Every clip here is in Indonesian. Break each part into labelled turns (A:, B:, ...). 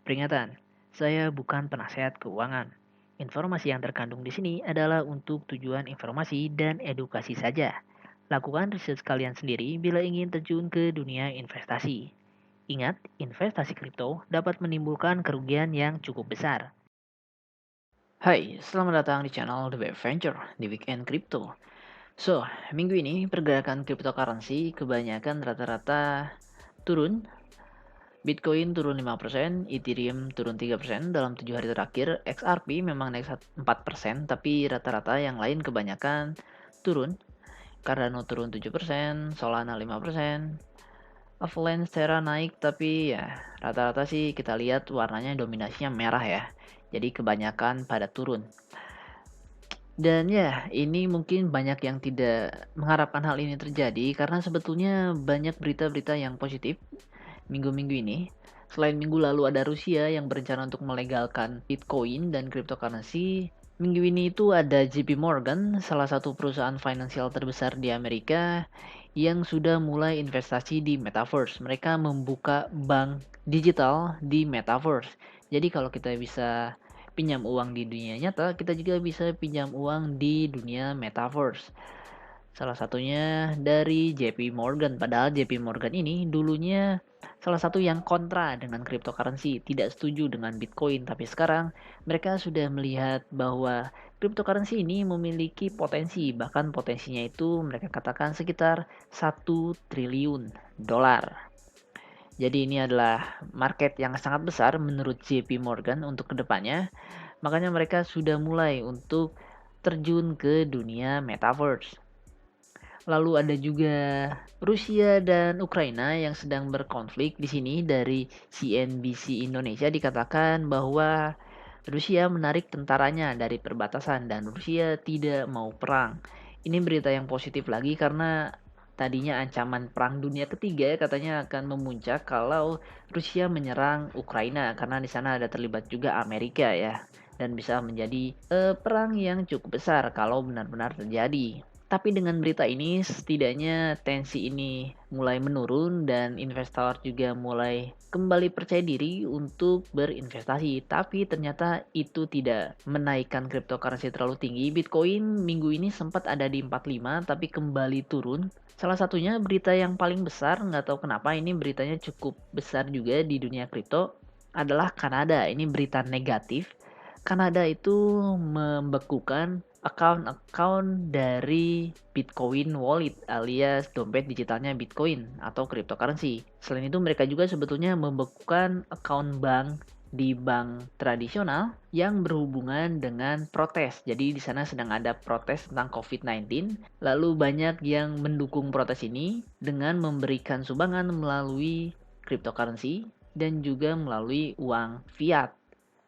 A: Peringatan, saya bukan penasehat keuangan. Informasi yang terkandung di sini adalah untuk tujuan informasi dan edukasi saja. Lakukan riset kalian sendiri bila ingin terjun ke dunia investasi. Ingat, investasi kripto dapat menimbulkan kerugian yang cukup besar. Hai, selamat datang di channel The Web Venture di Weekend Crypto. Minggu ini pergerakan cryptocurrency kebanyakan rata-rata turun. Bitcoin turun 5%, Ethereum turun 3% dalam 7 hari terakhir. XRP memang naik 4%, tapi rata-rata yang lain kebanyakan turun. Cardano turun 7%, Solana 5%. Avalanche, Terra naik, tapi ya rata-rata sih kita lihat warnanya dominasinya merah ya. Jadi kebanyakan pada turun. Dan ya, ini mungkin banyak yang tidak mengharapkan hal ini terjadi karena sebetulnya banyak berita-berita yang positif minggu-minggu ini. Selain minggu lalu ada Rusia yang berencana untuk melegalkan Bitcoin dan cryptocurrency. Minggu ini itu ada JP Morgan, salah satu perusahaan finansial terbesar di Amerika yang sudah mulai investasi di Metaverse. Mereka membuka bank digital di Metaverse. Jadi kalau kita bisa pinjam uang di dunia nyata, kita juga bisa pinjam uang di dunia Metaverse. Salah satunya dari JP Morgan. Padahal JP Morgan ini dulunya salah satu yang kontra dengan cryptocurrency, tidak setuju dengan Bitcoin. Tapi sekarang mereka sudah melihat bahwa cryptocurrency ini memiliki potensi. Bahkan potensinya itu mereka katakan sekitar 1 triliun dolar. Jadi ini adalah market yang sangat besar menurut JP Morgan untuk kedepannya. Makanya mereka sudah mulai untuk terjun ke dunia metaverse. Lalu ada juga Rusia dan Ukraina yang sedang berkonflik. Di sini dari CNBC Indonesia dikatakan bahwa Rusia menarik tentaranya dari perbatasan dan Rusia tidak mau perang. Ini berita yang positif lagi karena tadinya ancaman perang dunia ketiga katanya akan memuncak kalau Rusia menyerang Ukraina karena di sana ada terlibat juga Amerika ya, dan bisa menjadi perang yang cukup besar kalau benar-benar terjadi. Tapi dengan berita ini setidaknya tensi ini mulai menurun dan investor juga mulai kembali percaya diri untuk berinvestasi. Tapi ternyata itu tidak menaikkan cryptocurrency terlalu tinggi. Bitcoin minggu ini sempat ada di 45 tapi kembali turun. Salah satunya berita yang paling besar, nggak tahu kenapa ini beritanya cukup besar juga di dunia kripto, adalah Kanada. Ini berita negatif. Kanada itu membekukan account-account dari Bitcoin Wallet alias dompet digitalnya Bitcoin atau cryptocurrency. Selain itu mereka juga sebetulnya membekukan account bank di bank tradisional yang berhubungan dengan protes. Jadi di sana sedang ada protes tentang COVID-19. Lalu banyak yang mendukung protes ini dengan memberikan sumbangan melalui cryptocurrency dan juga melalui uang fiat.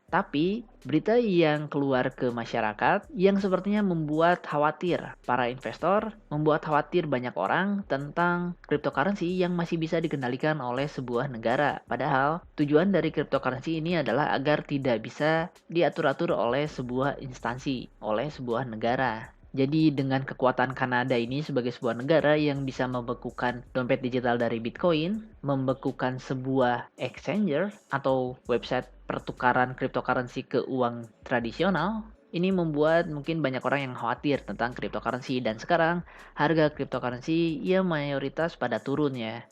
A: Tapi, berita yang keluar ke masyarakat yang sepertinya membuat khawatir para investor, membuat khawatir banyak orang tentang cryptocurrency yang masih bisa dikendalikan oleh sebuah negara. Padahal, tujuan dari cryptocurrency ini adalah agar tidak bisa diatur-atur oleh sebuah instansi, oleh sebuah negara. Jadi dengan kekuatan Kanada ini sebagai sebuah negara yang bisa membekukan dompet digital dari Bitcoin, membekukan sebuah exchanger atau website pertukaran cryptocurrency ke uang tradisional, ini membuat mungkin banyak orang yang khawatir tentang cryptocurrency dan sekarang harga cryptocurrency ya mayoritas pada turun ya.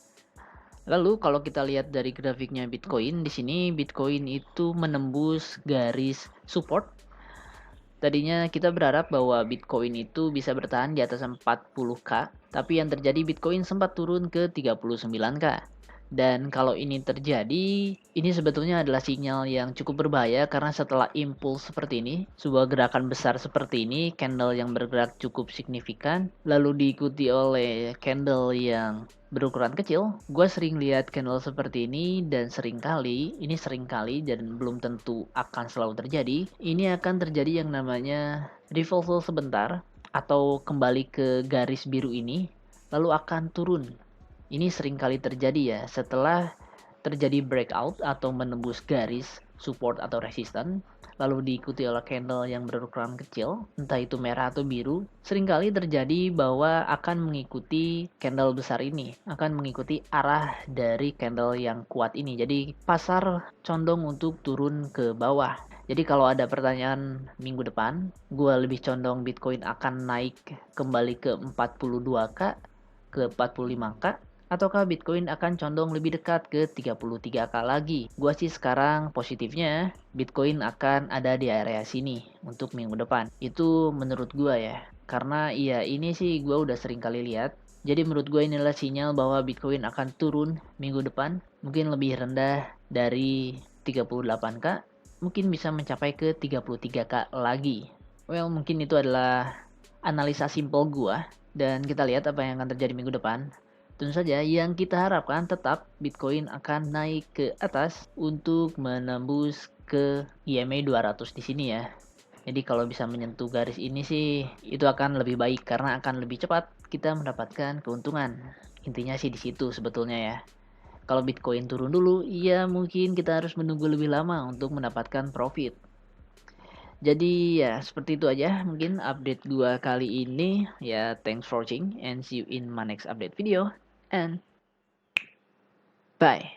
A: Lalu kalau kita lihat dari grafiknya Bitcoin, di sini Bitcoin itu menembus garis support. Tadinya kita berharap bahwa Bitcoin itu bisa bertahan di atas 40k, tapi yang terjadi Bitcoin sempat turun ke 39k. Dan kalau ini terjadi, ini sebetulnya adalah sinyal yang cukup berbahaya karena setelah impuls seperti ini, sebuah gerakan besar seperti ini, candle yang bergerak cukup signifikan, lalu diikuti oleh candle yang berukuran kecil. Gue sering lihat candle seperti ini dan sering kali dan belum tentu akan selalu terjadi. Ini akan terjadi yang namanya reversal sebentar atau kembali ke garis biru ini, lalu akan turun. Ini sering kali terjadi ya setelah terjadi breakout atau menembus garis support atau resistance, lalu diikuti oleh candle yang berukuran kecil, entah itu merah atau biru, seringkali terjadi bahwa akan mengikuti candle besar ini, akan mengikuti arah dari candle yang kuat ini. Jadi pasar condong untuk turun ke bawah. Jadi kalau ada pertanyaan minggu depan, gue lebih condong Bitcoin akan naik kembali ke 42K, ke 45K, ataukah Bitcoin akan condong lebih dekat ke 33K lagi? Gua sih sekarang positifnya Bitcoin akan ada di area sini untuk minggu depan. Itu menurut gua ya. Karena ya ini sih gua udah sering kali lihat. Jadi menurut gue inilah sinyal bahwa Bitcoin akan turun minggu depan. Mungkin lebih rendah dari 38K. Mungkin bisa mencapai ke 33K lagi. Well, mungkin itu adalah analisa simpel gua. Dan kita lihat apa yang akan terjadi minggu depan. Tentu saja yang kita harapkan tetap Bitcoin akan naik ke atas untuk menembus ke EMA 200 di sini ya. Jadi kalau bisa menyentuh garis ini sih itu akan lebih baik karena akan lebih cepat kita mendapatkan keuntungan. Intinya sih di situ sebetulnya ya. Kalau Bitcoin turun dulu, ya mungkin kita harus menunggu lebih lama untuk mendapatkan profit. Jadi ya seperti itu aja mungkin update gua kali ini. Ya thanks for watching and see you in my next update video and bye.